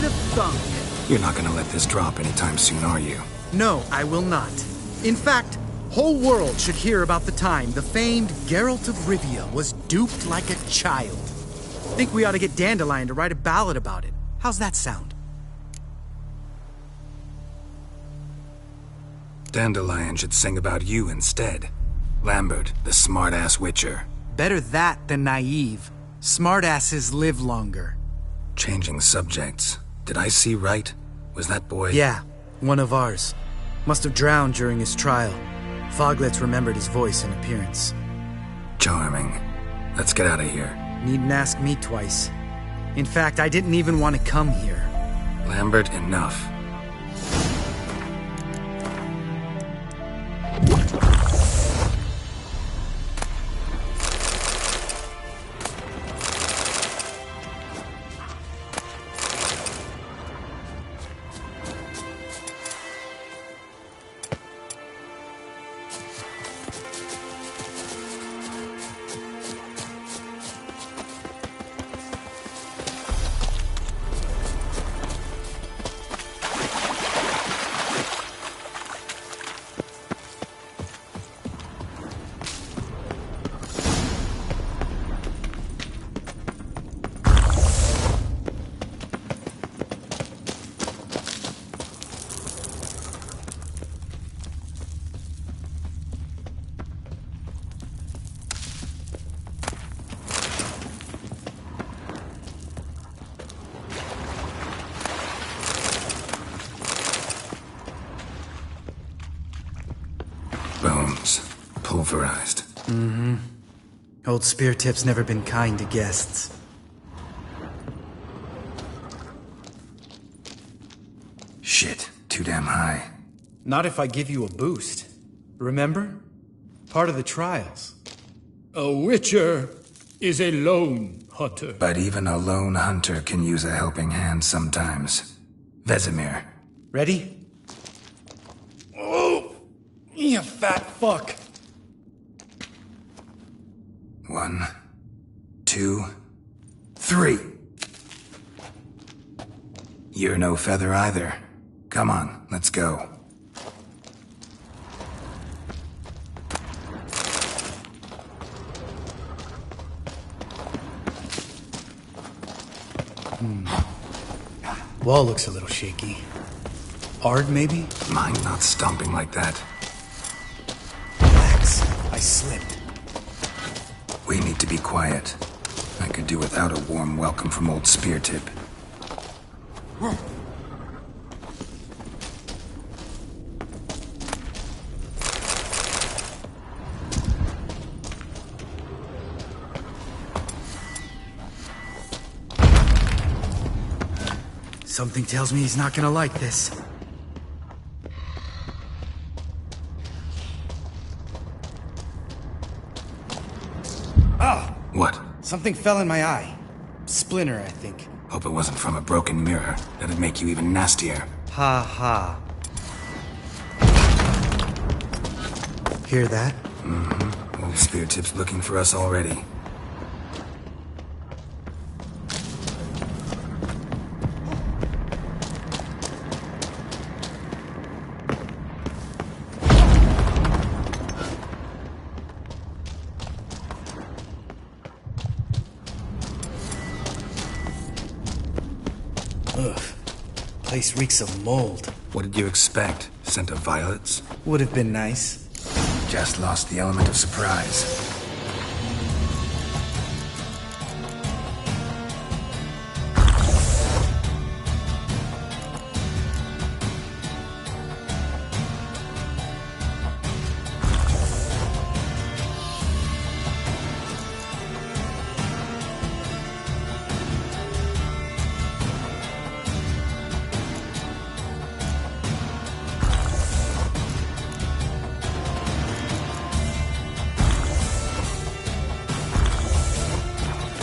to thunk. You're not gonna let this drop anytime soon, are you? No, I will not. In fact, whole world should hear about the time the famed Geralt of Rivia was duped like a child. Think we ought to get Dandelion to write a ballad about it. How's that sound? Dandelion should sing about you instead. Lambert, the smart-ass witcher. Better that than naive. Smartasses live longer. Changing subjects. Did I see right? Was that boy... Yeah, one of ours. Must have drowned during his trial. Foglets remembered his voice and appearance. Charming. Let's get out of here. Needn't ask me twice. In fact, I didn't even want to come here. Lambert, enough. Bones. Pulverized. Mm-hmm. Old Speartip's never been kind to guests. Shit. Too damn high. Not if I give you a boost. Remember? Part of the trials. A witcher is a lone hunter. But even a lone hunter can use a helping hand sometimes. Vesemir. Ready? Oh! You fat fuck! 1, 2, 3. You're no feather either. Come on, let's go. Wall looks a little shaky. Hard, maybe? Mind not stomping like that. Relax. I slipped. We need to be quiet. I could do without a warm welcome from old Speartip. Something tells me he's not gonna like this. Oh! What? Something fell in my eye. Splinter, I think. Hope it wasn't from a broken mirror. That'd make you even nastier. Ha ha. Hear that? Mm-hmm. Old Speartip's looking for us already. Ugh. Place reeks of mold. What did you expect? Scent of violets? Would have been nice. Just lost the element of surprise.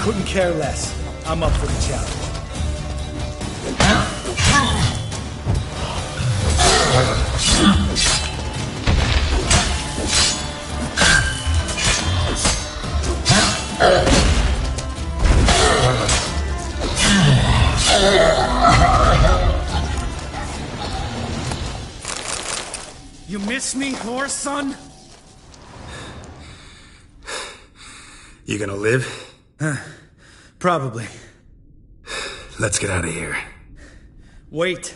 Couldn't care less. I'm up for the challenge. You miss me, whore son? You gonna live? Probably. Let's get out of here. Wait.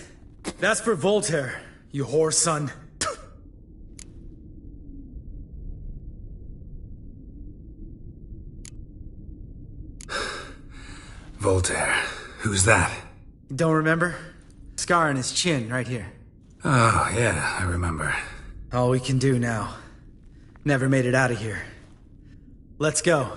That's for Voltaire, you whore son. Voltaire. Who's that? Don't remember? Scar on his chin, right here. Oh, yeah, I remember. All we can do now. Never made it out of here. Let's go.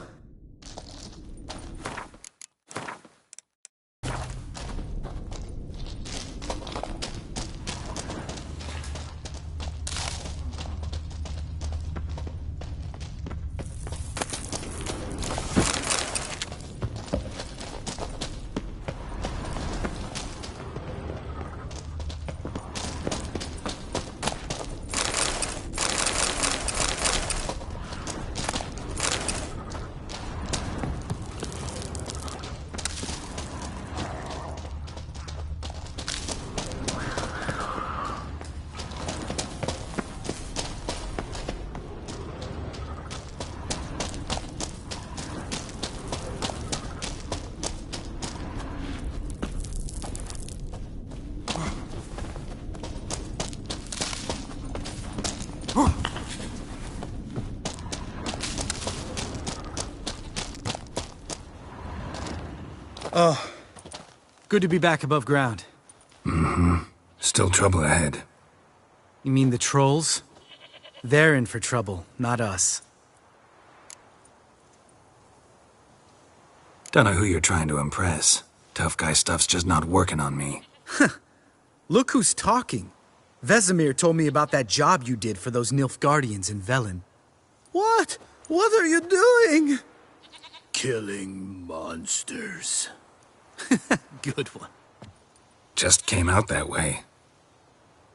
Oh, good to be back above ground. Mm-hmm. Still trouble ahead. You mean the trolls? They're in for trouble, not us. Don't know who you're trying to impress. Tough guy stuff's just not working on me. Look who's talking. Vesemir told me about that job you did for those Nilfgaardians in Velen. What? What are you doing? Killing monsters. Good one. Just came out that way.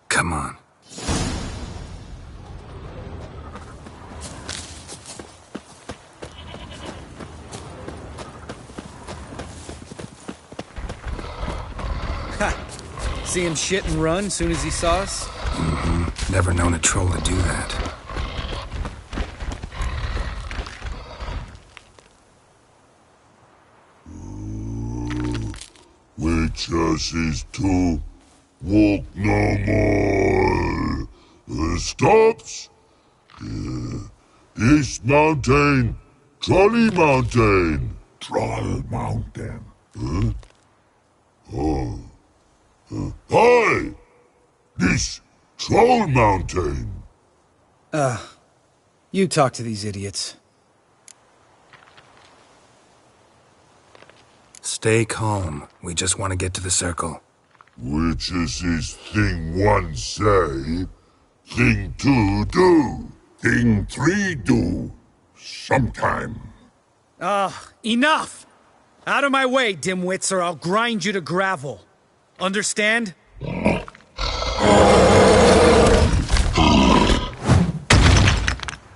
Come on. Ha! See him shit and run soon as he saw us? Mm-hmm. Never known a troll to do that. Witches is to walk no more. Stops. East Mountain, Trolley Mountain. Troll Mountain. Huh? Oh. Hi! This Troll Mountain. You talk to these idiots. Stay calm. We just want to get to the circle. Witches is thing one say, thing two do, thing three do, sometime. Enough! Out of my way, dimwits, or I'll grind you to gravel. Understand?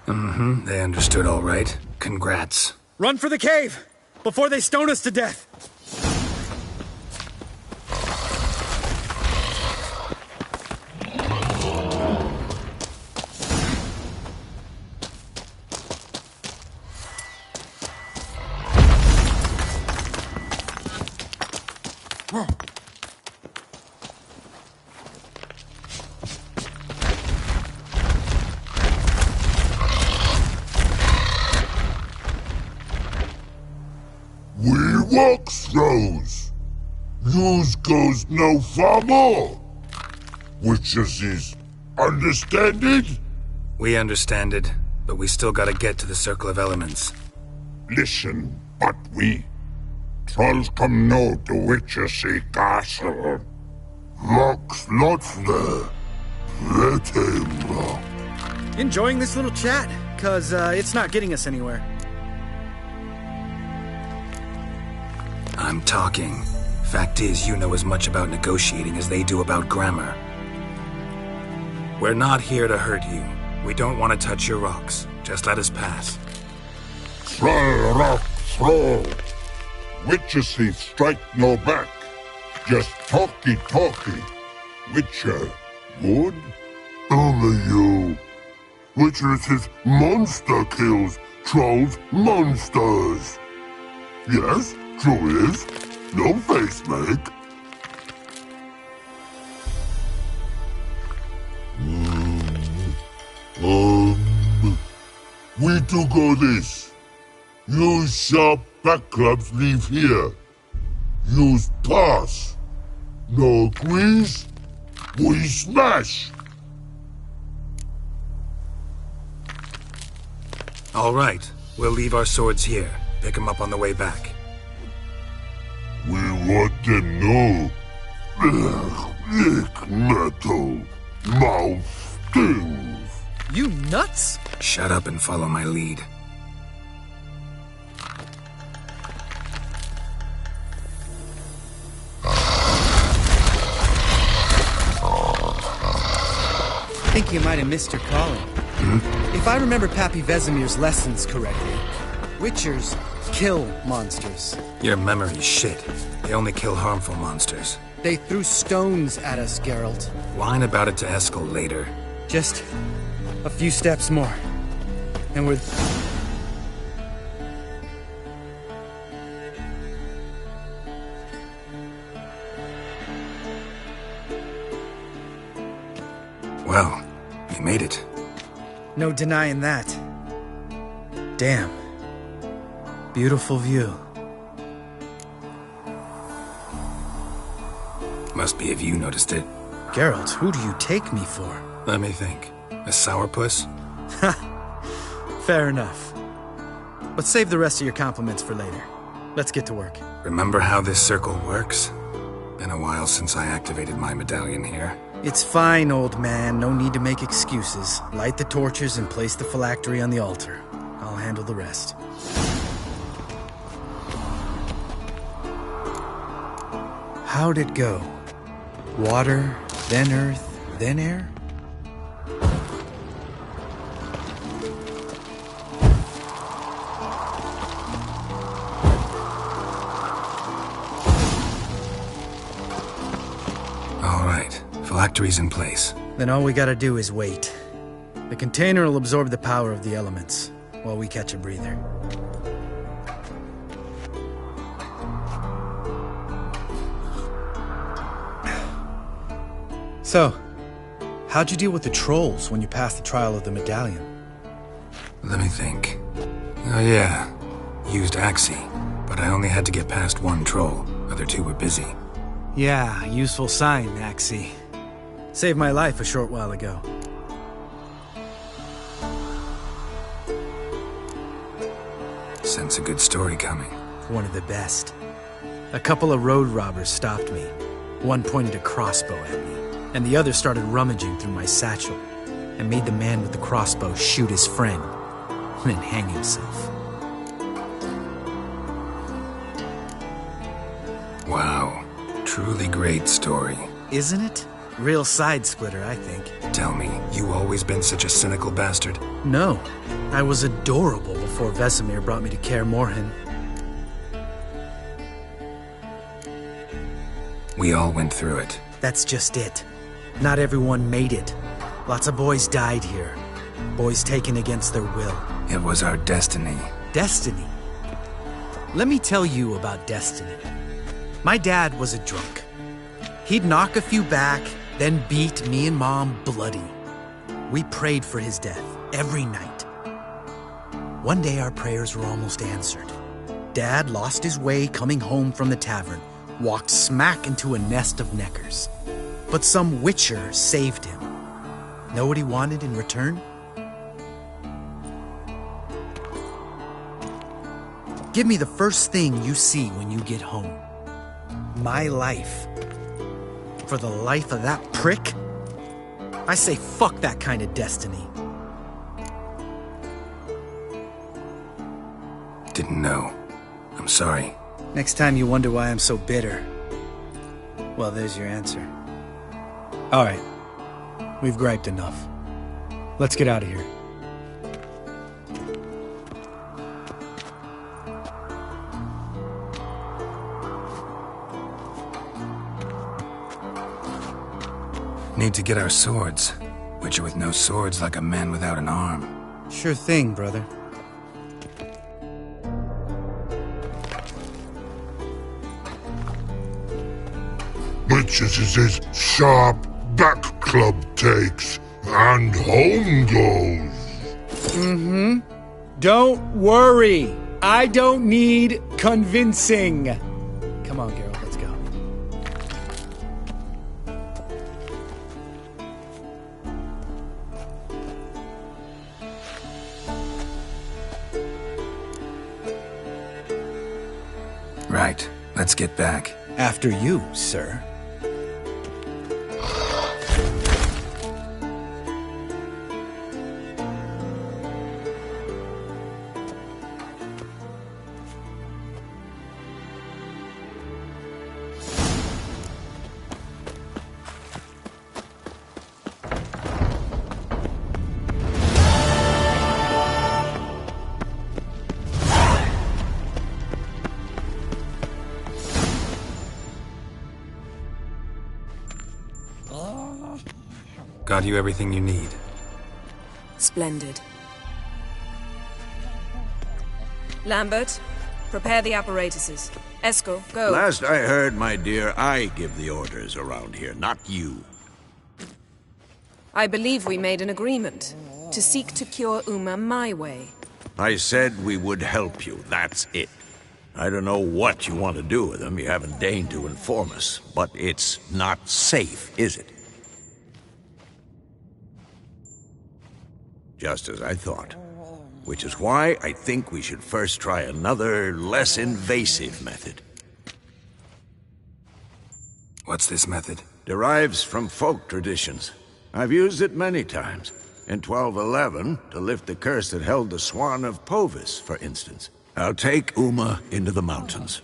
Mm-hmm, they understood all right. Congrats. Run for the cave! Before they stone us to death! We walk throws. Yous goes no far more. Witches is understand it? We understand it, but we still gotta get to the Circle of Elements. Listen, but we trolls come no to Witches castle. Locks not there. Let him. Enjoying this little chat? Cause, it's not getting us anywhere. I'm talking. Fact is, you know as much about negotiating as they do about grammar. We're not here to hurt you. We don't want to touch your rocks. Just let us pass. Troll rock throw. Witches he strike no back. Just talky. Witcher, good? Only you. Witcher says monster kills trolls monsters. Yes, true is. No face make. We do go this. Use sharp back clubs leave here. Use pass. No agrees? We smash! All right. We'll leave our swords here. Pick them up on the way back. We want them know. Lick metal. Mouth stings. You nuts? Shut up and follow my lead. I think you might have missed your calling. If I remember Pappy Vesemir's lessons correctly, Witchers kill monsters. Your memory's shit. They only kill harmful monsters. They threw stones at us, Geralt. Whine about it to Eskel later. Just a few steps more. And we're... Well, we made it. No denying that. Damn. Beautiful view. Must be if you noticed it. Geralt, who do you take me for? Let me think. A sourpuss? Fair enough. But save the rest of your compliments for later. Let's get to work. Remember how this circle works? Been a while since I activated my medallion here. It's fine, old man. No need to make excuses. Light the torches and place the phylactery on the altar. I'll handle the rest. How'd it go? Water, then earth, then air? All right, phylactery's in place. Then all we gotta do is wait. The container will absorb the power of the elements, while we catch a breather. So, how'd you deal with the trolls when you passed the trial of the medallion? Let me think. Oh yeah, used Axie, but I only had to get past one troll. Other two were busy. Yeah, useful sign, Axie. Saved my life a short while ago. Sense a good story coming. One of the best. A couple of road robbers stopped me. One pointed a crossbow at me, and the other started rummaging through my satchel, and made the man with the crossbow shoot his friend, and then hang himself. Wow, truly great story. Isn't it? Real side-splitter, I think. Tell me, you always been such a cynical bastard? No, I was adorable before Vesemir brought me to Kaer Morhen. We all went through it. That's just it. Not everyone made it. Lots of boys died here. Boys taken against their will. It was our destiny. Destiny? Let me tell you about destiny. My dad was a drunk. He'd knock a few back, then beat me and Mom bloody. We prayed for his death every night. One day our prayers were almost answered. Dad lost his way coming home from the tavern, walked smack into a nest of neckers. But some witcher saved him. Know what he wanted in return? Give me the first thing you see when you get home. My life. For the life of that prick? I say fuck that kind of destiny. Didn't know. I'm sorry. Next time you wonder why I'm so bitter, well, there's your answer. All right. We've griped enough. Let's get out of here. Need to get our swords. Witcher with no sword's like a man without an arm. Sure thing, brother. Much as it is sharp back club takes, and home goes. Don't worry. I don't need convincing. Come on, Geralt, let's go. Right, let's get back. After you, sir. Got you everything you need. Splendid. Lambert, prepare the apparatuses. Eskel, go. Last I heard, my dear, I give the orders around here, not you. I believe we made an agreement to seek to cure Uma my way. I said we would help you, that's it. I don't know what you want to do with them, you haven't deigned to inform us, but it's not safe, is it? Just as I thought. Which is why I think we should first try another, less invasive method. What's this method? Derives from folk traditions. I've used it many times. In 1211, to lift the curse that held the Swan of Povis, for instance. I'll take Uma into the mountains.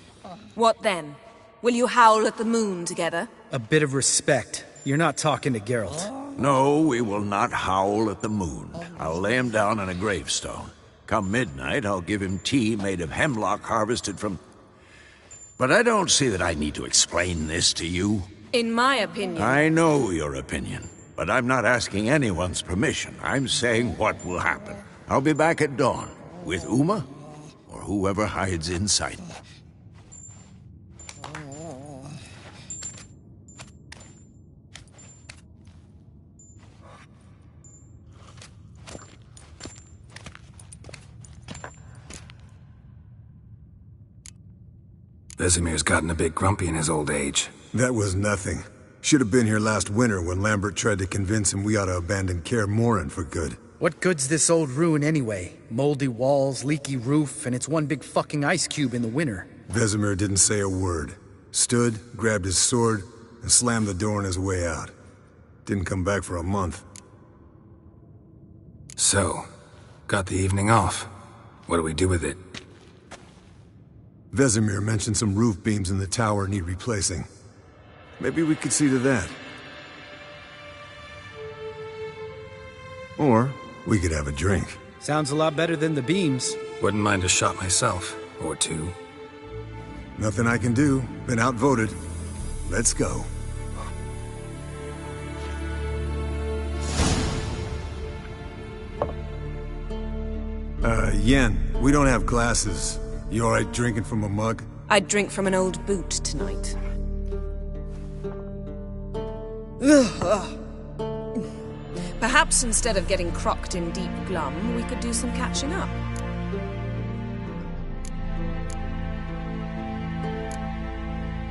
What then? Will you howl at the moon together? A bit of respect. You're not talking to Geralt. No, we will not howl at the moon. I'll lay him down on a gravestone. Come midnight, I'll give him tea made of hemlock harvested from... But I don't see that I need to explain this to you. In my opinion... I know your opinion, but I'm not asking anyone's permission. I'm saying what will happen. I'll be back at dawn, with Uma, or whoever hides inside me. Vesemir's gotten a bit grumpy in his old age. That was nothing. Should have been here last winter when Lambert tried to convince him we ought to abandon Kaer Morhen for good. What good's this old ruin anyway? Moldy walls, leaky roof, and it's one big fucking ice cube in the winter. Vesemir didn't say a word. Stood, grabbed his sword, and slammed the door on his way out. Didn't come back for a month. So, got the evening off. What do we do with it? Vesemir mentioned some roof beams in the tower need replacing. Maybe we could see to that. Or we could have a drink. Sounds a lot better than the beams. Wouldn't mind a shot myself, or two. Nothing I can do. Been outvoted. Let's go. Yen, we don't have glasses. You alright drinking from a mug? I'd drink from an old boot tonight. Perhaps instead of getting crocked in deep glum, we could do some catching up.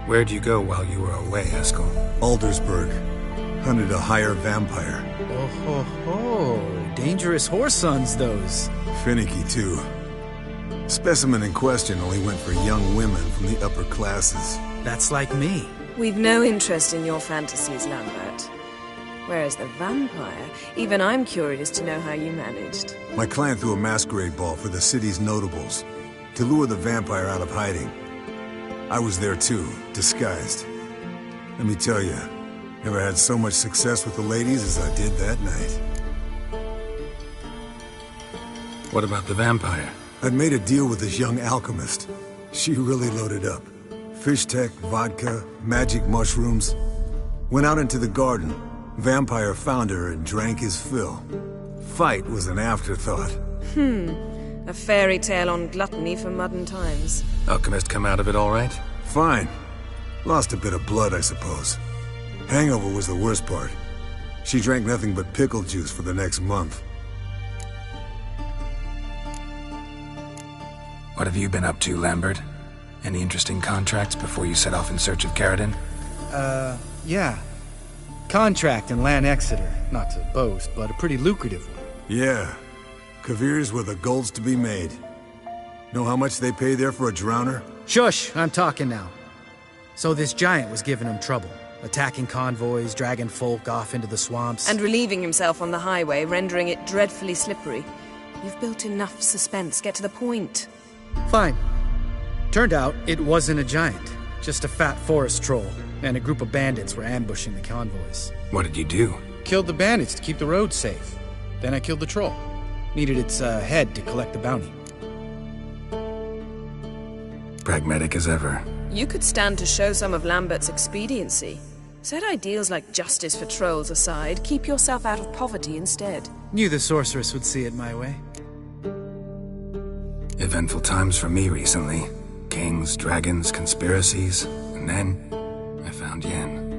Where'd you go while you were away, Eskel? Aldersburg. Hunted a higher vampire. Oh ho ho. Dangerous whoresons, those. Finicky, too. Specimen in question only went for young women from the upper classes. That's like me. We've no interest in your fantasies, Lambert. Whereas the vampire, even I'm curious to know how you managed. My clan threw a masquerade ball for the city's notables, to lure the vampire out of hiding. I was there too, disguised. Let me tell you, never had so much success with the ladies as I did that night. What about the vampire? I'd made a deal with this young alchemist. She really loaded up. Fish tech, vodka, magic mushrooms. Went out into the garden, Vampire found her and drank his fill. Fight was an afterthought. A fairy tale on gluttony for modern times. Alchemist come out of it all right? Fine. Lost a bit of blood, I suppose. Hangover was the worst part. She drank nothing but pickle juice for the next month. What have you been up to, Lambert? Any interesting contracts before you set off in search of Caradon? Yeah. Contract in Lan Exeter. Not to boast, but a pretty lucrative one. Yeah. Kavir's were the golds to be made. Know how much they pay there for a drowner? Shush, I'm talking now. So this giant was giving him trouble. Attacking convoys, dragging folk off into the swamps. And relieving himself on the highway, rendering it dreadfully slippery. You've built enough suspense. Get to the point. Fine. Turned out it wasn't a giant. Just a fat forest troll. And a group of bandits were ambushing the convoys. What did you do? Killed the bandits to keep the roads safe. Then I killed the troll. Needed its head to collect the bounty. Pragmatic as ever. You could stand to show some of Lambert's expediency. Set ideals like justice for trolls aside, keep yourself out of poverty instead. Knew the sorceress would see it my way. Eventful times for me recently. Kings, dragons, conspiracies, and then I found Yen.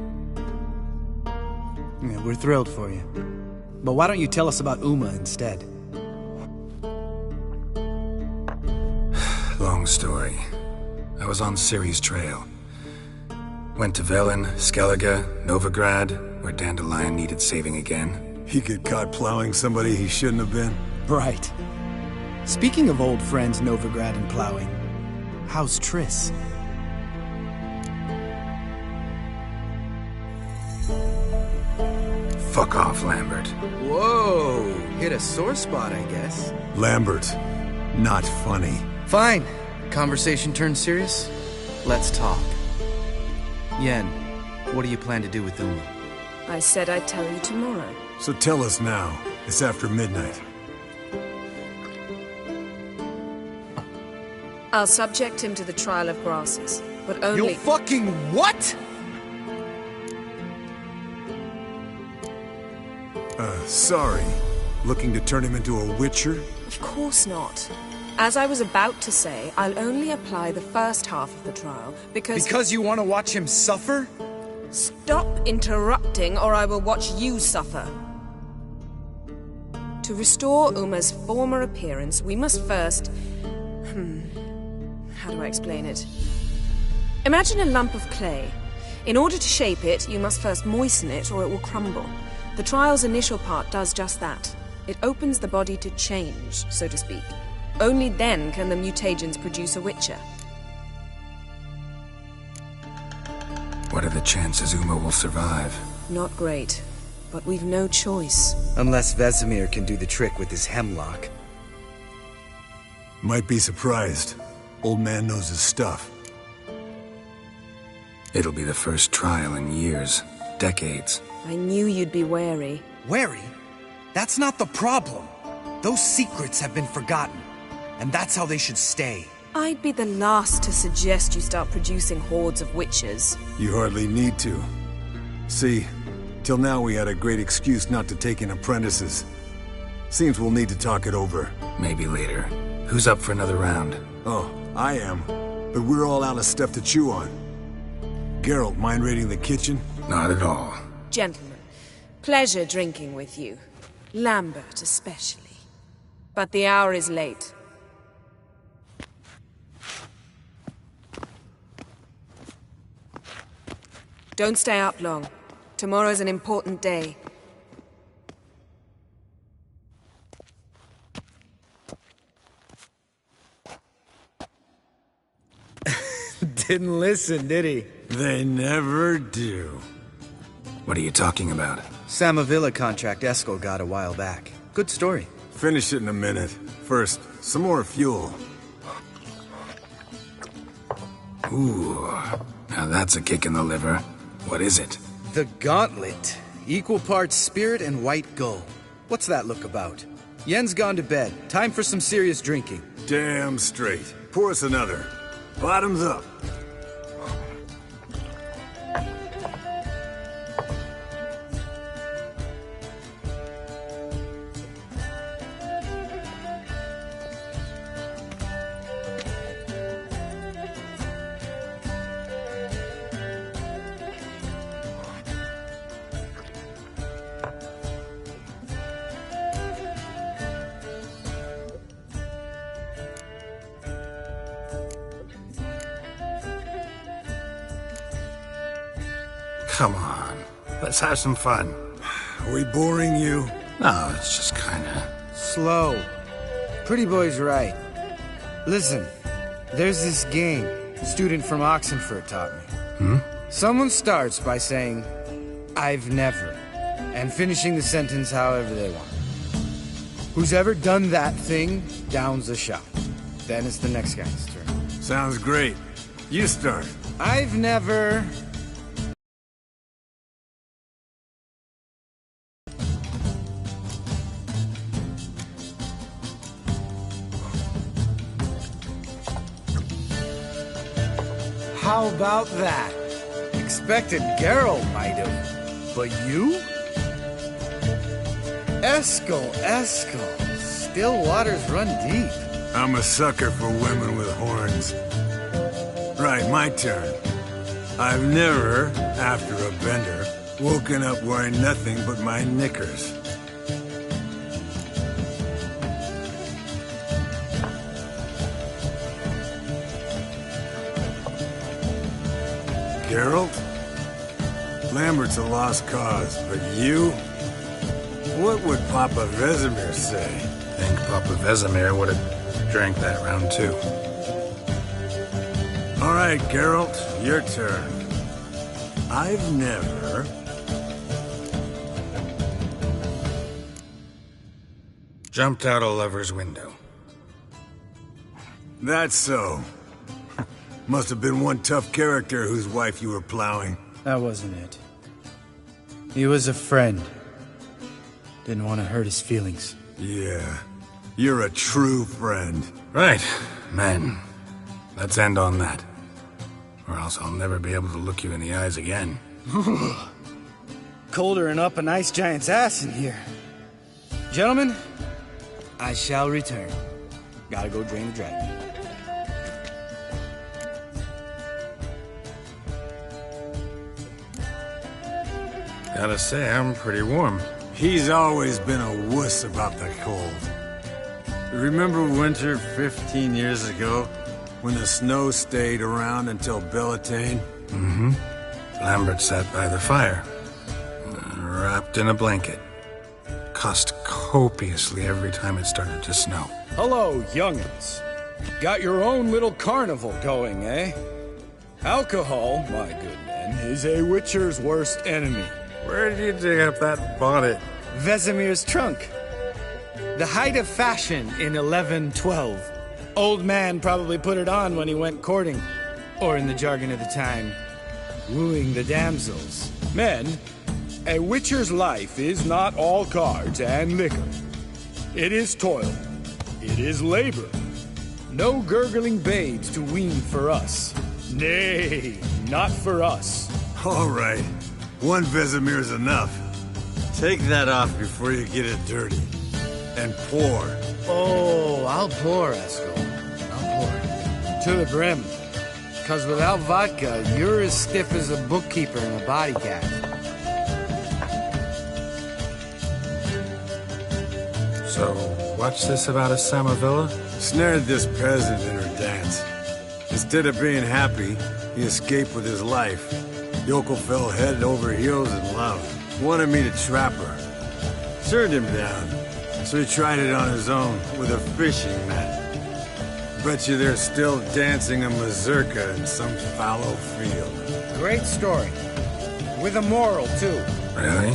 Yeah, we're thrilled for you. But why don't you tell us about Uma instead? Long story. I was on Ciri's trail. Went to Velen, Skellige, Novigrad, where Dandelion needed saving again. He get caught plowing somebody he shouldn't have been? Right. Speaking of old friends Novigrad and plowing, how's Triss? Fuck off, Lambert. Whoa, hit a sore spot, I guess. Lambert, not funny. Fine. Conversation turned serious? Let's talk. Yen, what do you plan to do with Uma? I said I'd tell you tomorrow. So tell us now. It's after midnight. I'll subject him to the trial of grasses, but only— You fucking what?! Sorry. Looking to turn him into a witcher? Of course not. As I was about to say, I'll only apply the first half of the trial, because— Because you want to watch him suffer? Stop interrupting, or I will watch you suffer. To restore Uma's former appearance, we must first— how do I explain it? Imagine a lump of clay. In order to shape it, you must first moisten it, or it will crumble. The trial's initial part does just that. It opens the body to change, so to speak. Only then can the mutagens produce a witcher. What are the chances Uma will survive? Not great, but we've no choice. Unless Vesemir can do the trick with his hemlock. Might be surprised. Old man knows his stuff. It'll be the first trial in years, decades. I knew you'd be wary. Wary? That's not the problem. Those secrets have been forgotten. And that's how they should stay. I'd be the last to suggest you start producing hordes of witches. You hardly need to. See, till now we had a great excuse not to take in apprentices. Seems we'll need to talk it over. Maybe later. Who's up for another round? Oh, I am. But we're all out of stuff to chew on. Geralt, mind raiding the kitchen? Not at all. Gentlemen, pleasure drinking with you. Lambert especially. But the hour is late. Don't stay up long. Tomorrow's an important day. Didn't listen, did he? They never do. What are you talking about? Samavilla contract Eskel got a while back. Good story. Finish it in a minute. First, some more fuel. Ooh, now that's a kick in the liver. What is it? The Gauntlet. Equal parts spirit and white gull. What's that look about? Yen's gone to bed. Time for some serious drinking. Damn straight. Pour us another. Bottoms up. Come on. Let's have some fun. Are we boring you? No, it's just kinda... Slow. Pretty boy's right. Listen, there's this game student from Oxenford taught me. Someone starts by saying, I've never, and finishing the sentence however they want. Who's ever done that thing downs the shot. Then it's the next guy's turn. Sounds great. You start. I've never... How about that? Expected Geralt might have. But you? Eskel. Still waters run deep. I'm a sucker for women with horns. Right, my turn. I've never, after a bender, woken up wearing nothing but my knickers. Geralt? Lambert's a lost cause, but you? What would Papa Vesemir say? I think Papa Vesemir would have drank that round too. All right, Geralt, your turn. I've never... Jumped out a lover's window. That's so. Must have been one tough character whose wife you were plowing. That wasn't it. He was a friend. Didn't want to hurt his feelings. Yeah, you're a true friend. Right, men. Let's end on that. Or else I'll never be able to look you in the eyes again. Colder and up an ice giant's ass in here. Gentlemen, I shall return. Gotta go drain the dragon. Gotta say, I'm pretty warm. He's always been a wuss about the cold. Remember winter 15 years ago, when the snow stayed around until Bellatane? Mm-hmm. Lambert sat by the fire, wrapped in a blanket. Cussed copiously every time it started to snow. Hello, young'uns. Got your own little carnival going, eh? Alcohol, my good men, is a witcher's worst enemy. Where did you dig up that bonnet? Vesemir's trunk. The height of fashion in 1112. Old man probably put it on when he went courting. Or in the jargon of the time, wooing the damsels. Men, a witcher's life is not all cards and liquor. It is toil. It is labor. No gurgling babes to wean for us. Nay, not for us. All right, one Vesemir's enough. Take that off before you get it dirty. And pour. Oh, I'll pour, Eskel. I'll pour. To the brim. Because without vodka, you're as stiff as a bookkeeper in a body cat. So, what's this about a Samavilla? Snared this peasant in her dance. Instead of being happy, he escaped with his life. Yokel fell head over heels in love. Wanted me to trap her. Turned him down. So he tried it on his own with a fishing net. Bet you they're still dancing a mazurka in some fallow field. Great story. With a moral, too. Really?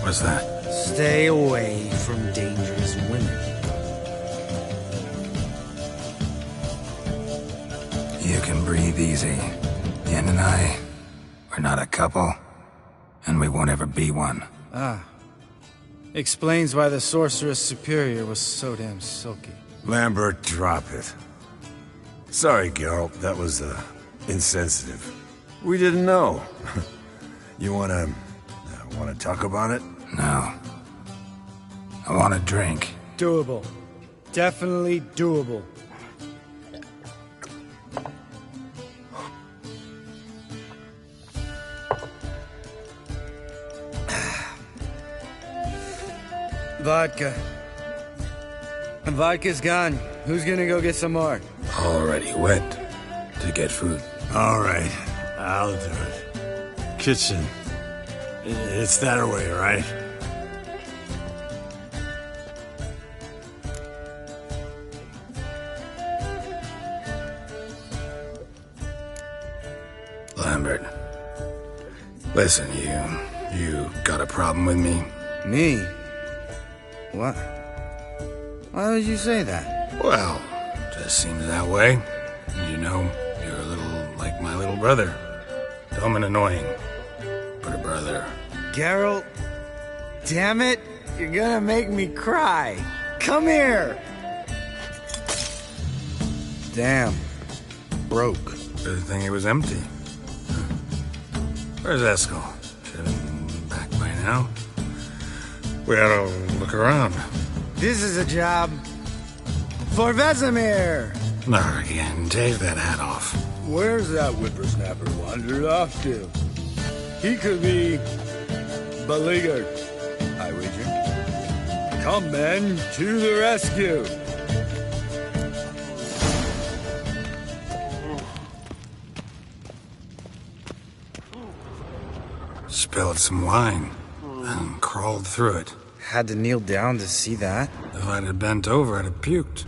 What's that? Stay away from dangerous women. You can breathe easy. Yen and I, we're not a couple, and we won't ever be one. Ah. Explains why the Sorceress Superior was so damn silky. Lambert, drop it. Sorry, Geralt, that was, insensitive. We didn't know. You wanna talk about it? No. I want a drink. Doable. Definitely doable. Vodka. Vodka's gone. Who's gonna go get some more? Already went to get food. All right, I'll do it. kitchen. It's that way, right? Lambert. Listen, you got a problem with me? Me? What? Why would you say that? Well, just seems that way. You know, you're a little like my little brother. Dumb and annoying, but a brother. Geralt, damn it, you're gonna make me cry. Come here. Damn, broke. Good thing it was empty. Where's Eskel? Should have been back by now. We ought to look around. This is a job for Vesemir. Not again. Take that hat off. Where's that whippersnapper wandered off to? He could be beleaguered, I wager. Come, men, to the rescue! Spilled some wine and crawled through it. Had to kneel down to see that. If I'd have bent over, I'd have puked.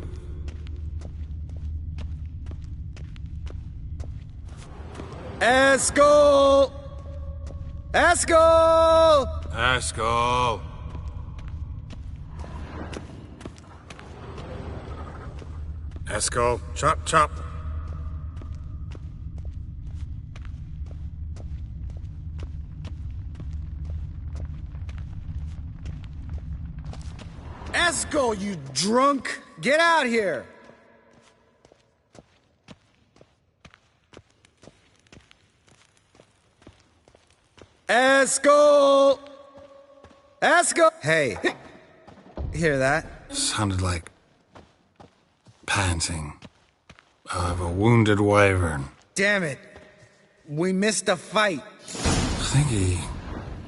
Eskel! Eskel! Eskel! Eskel, chop, chop. Eskel, you drunk! Get out here! Eskel! Eskel! Hey, hear that? Sounded like panting of a wounded wyvern. Damn it. We missed a fight. I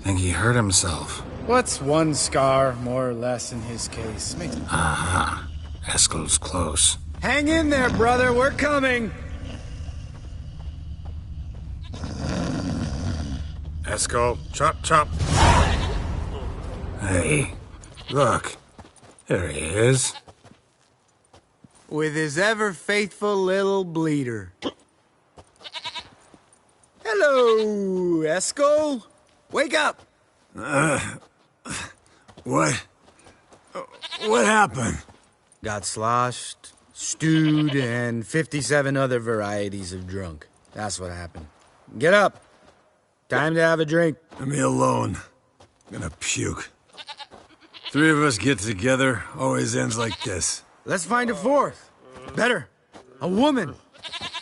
think he hurt himself. What's one scar, more or less, in his case? Aha. Eskel's close. Hang in there, brother. We're coming. Eskel, chop, chop. Hey, look. There he is. With his ever-faithful little bleeder. Hello, Eskel. Wake up. What happened? Got sloshed, stewed, and 57 other varieties of drunk. That's what happened. Get up. Time to have a drink. Leave me alone. I'm gonna puke. Three of us get together, always ends like this. Let's find a fourth. Better. A woman.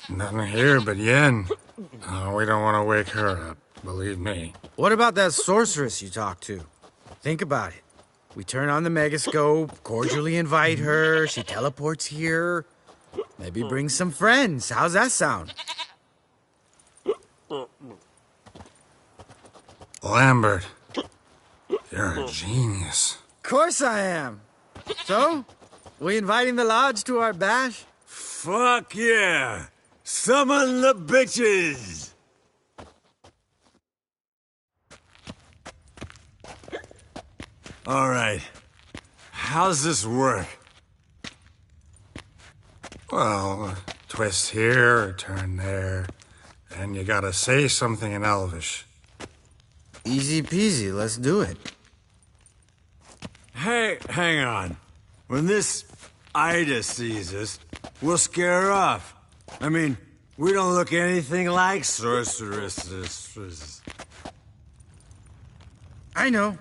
Nothing here but Yen. Oh, we don't want to wake her up, believe me. What about that sorceress you talked to? Think about it. We turn on the megascope, cordially invite her, she teleports here. Maybe bring some friends. How's that sound? Lambert, you're a genius. Of course I am. So, we inviting the lodge to our bash? Fuck yeah! Summon the bitches! Alright. How's this work? Well, twist here, or turn there, and you gotta say something in Elvish. Easy peasy, let's do it. Hey, hang on. When this Ida sees us, we'll scare her off. I mean, we don't look anything like sorceresses. I know.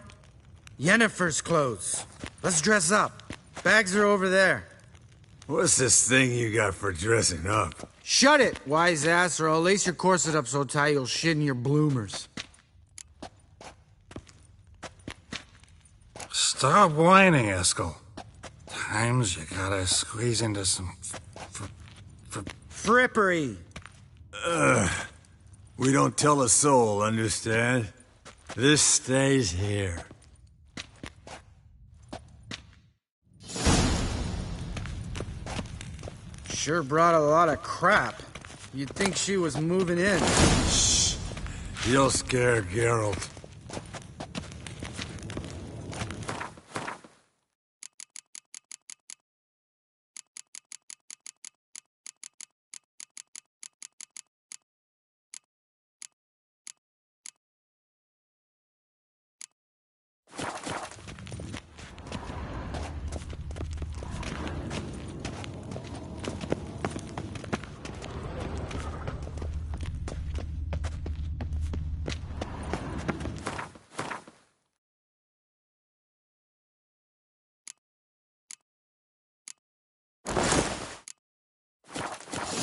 Yennefer's clothes. Let's dress up. Bags are over there. What's this thing you got for dressing up? Shut it, wise ass, or I'll lace your corset up so tight you'll shit in your bloomers. Stop whining, Eskel. Times you gotta squeeze into some Frippery. We don't tell a soul, understand? This stays here. Sure brought a lot of crap. You'd think she was moving in. Shh. You'll scare Geralt.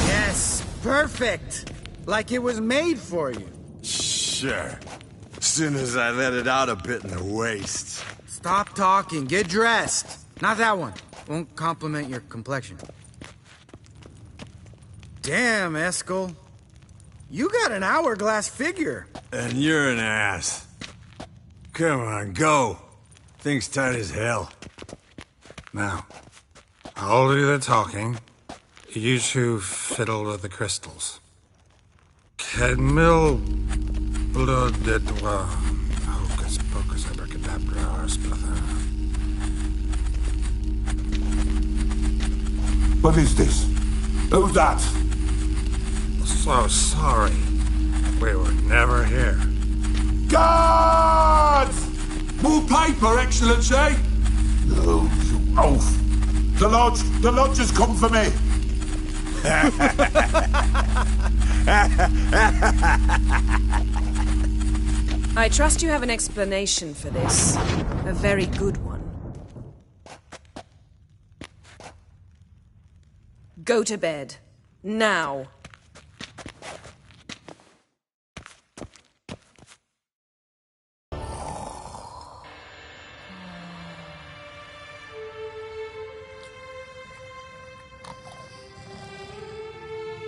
Yes, perfect! Like it was made for you. Sure. Soon as I let it out a bit in the waist. Stop talking, get dressed. Not that one. Won't compliment your complexion. Damn, Eskel. You got an hourglass figure. And you're an ass. Come on, go. Thing's tight as hell. Now, I'll do the talking. You two fiddle with the crystals. Kedmil blood de doigt. Hocus pocus abracadabra splather. What is this? Who's that? So sorry. We were never here. Guards! More paper, Excellency! No, you oaf! The lodge has come for me! I trust you have an explanation for this. A very good one. Go to bed. Now.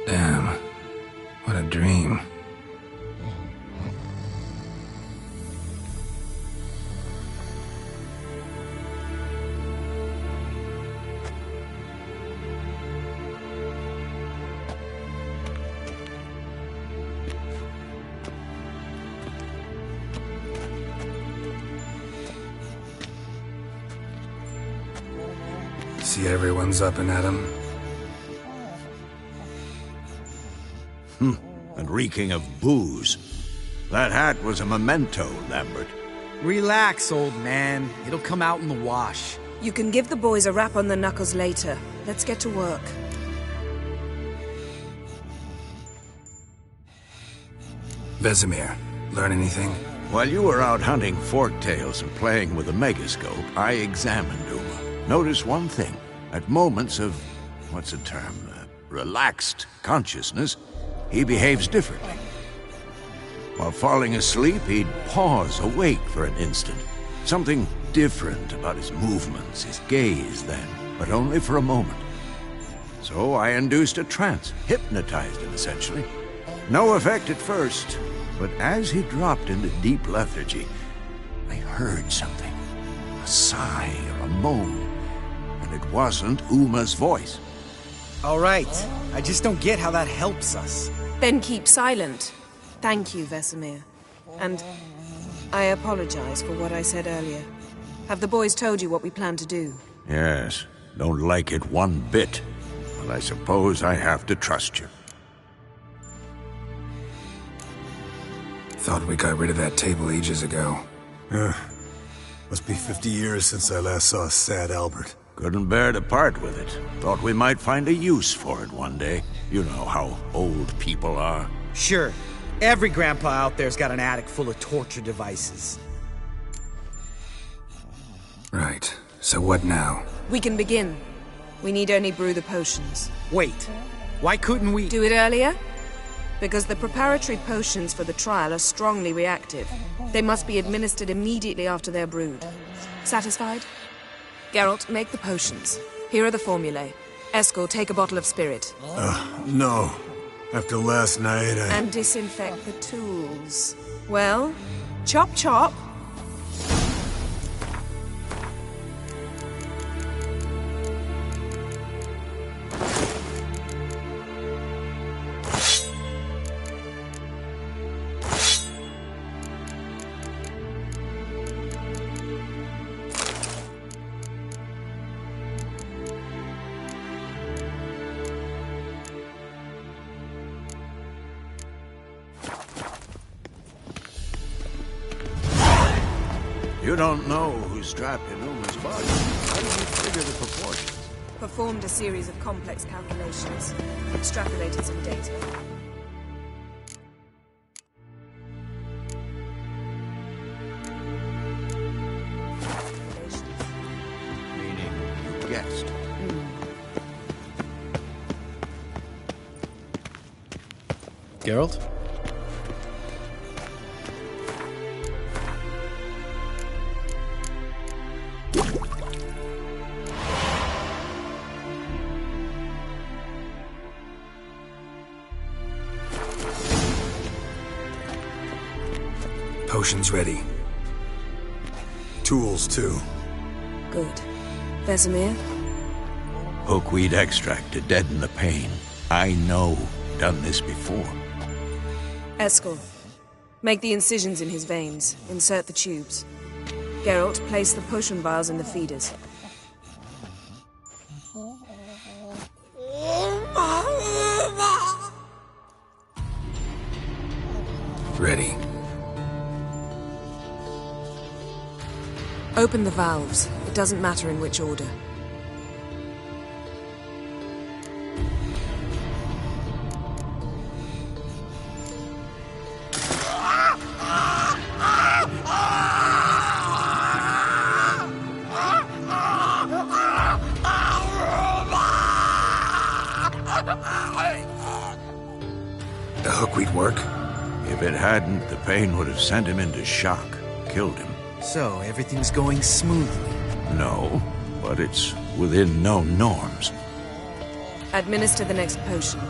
Damn. What a dream. See everyone's up and at 'em. And reeking of booze. That hat was a memento, Lambert. Relax, old man. It'll come out in the wash. You can give the boys a rap on the knuckles later. Let's get to work. Vesemir, learn anything? While you were out hunting forktails and playing with a megascope, I examined Uma. Notice one thing. At moments of, what's the term, relaxed consciousness, he behaves differently. While falling asleep, he'd pause awake for an instant. Something different about his movements, his gaze then, but only for a moment. So I induced a trance, hypnotized him essentially. No effect at first, but as he dropped into deep lethargy, I heard something. A sigh or a moan, and it wasn't Uma's voice. All right. I just don't get how that helps us. Then keep silent. Thank you, Vesemir. And I apologize for what I said earlier. Have the boys told you what we plan to do? Yes, don't like it one bit, but I suppose I have to trust you. Thought we got rid of that table ages ago. Must be 50 years since I last saw sad Albert. Couldn't bear to part with it. Thought we might find a use for it one day. You know how old people are. Sure. Every grandpa out there's got an attic full of torture devices. Right. So what now? We can begin. We need only brew the potions. Wait. Why couldn't we... Do it earlier? Because the preparatory potions for the trial are strongly reactive. They must be administered immediately after they're brewed. Satisfied? Geralt, make the potions. Here are the formulae. Eskel, take a bottle of spirit. No. After last night, And disinfect the tools. Well, chop chop. You don't know who's trapped in Uma's body. How do you figure the proportions? Performed a series of complex calculations. Extrapolated some data. Meaning you guessed. Geralt? Potion's ready. Tools, too. Good. Vesemir? Hookweed extract to deaden the pain. I know. Done this before. Eskel. Make the incisions in his veins. Insert the tubes. Geralt, place the potion vials in the feeders. Ready. Open the valves. It doesn't matter in which order. The hookweed work? If it hadn't, the pain would have sent him into shock. Killed him. So, everything's going smoothly. No, but it's within known norms. Administer the next potion.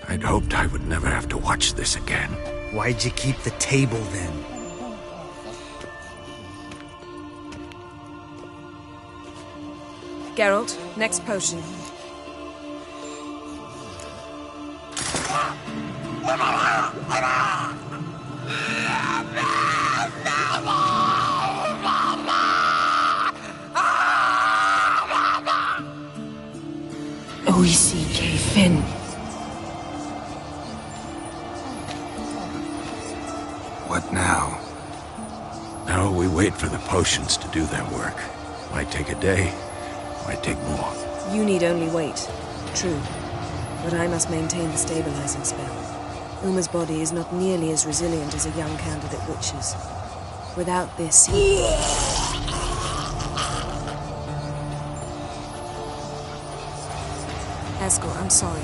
I'd hoped I would never have to watch this again. Why'd you keep the table then? Geralt, next potion. O-E-C-K Finn. What now? Now we wait for the potions to do their work. Might take a day, might take more. You need only wait. True. But I must maintain the stabilizing spell. Uma's body is not nearly as resilient as a young candidate witch's. Without this, he... Eskel, I'm sorry.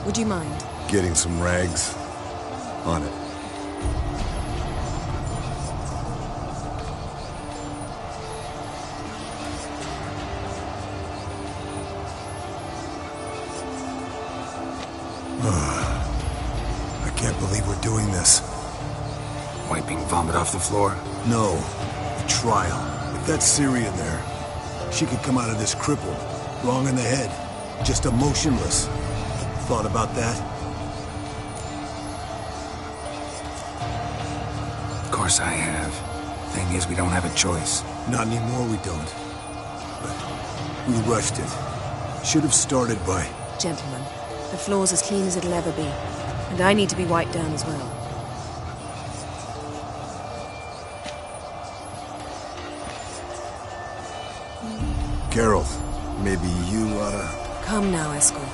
Would you mind? Getting some rags. On it. I can't believe we're doing this. Wiping vomit off the floor? No. The trial. If that's Ciri in there, she could come out of this crippled. Wrong in the head. Just emotionless. Thought about that? Of course I have. Thing is, we don't have a choice. Not anymore, we don't. But we rushed it. Should have started by... Gentlemen, the floor's as clean as it'll ever be. And I need to be wiped down as well. Geralt, maybe you oughta... Come now, Eskel.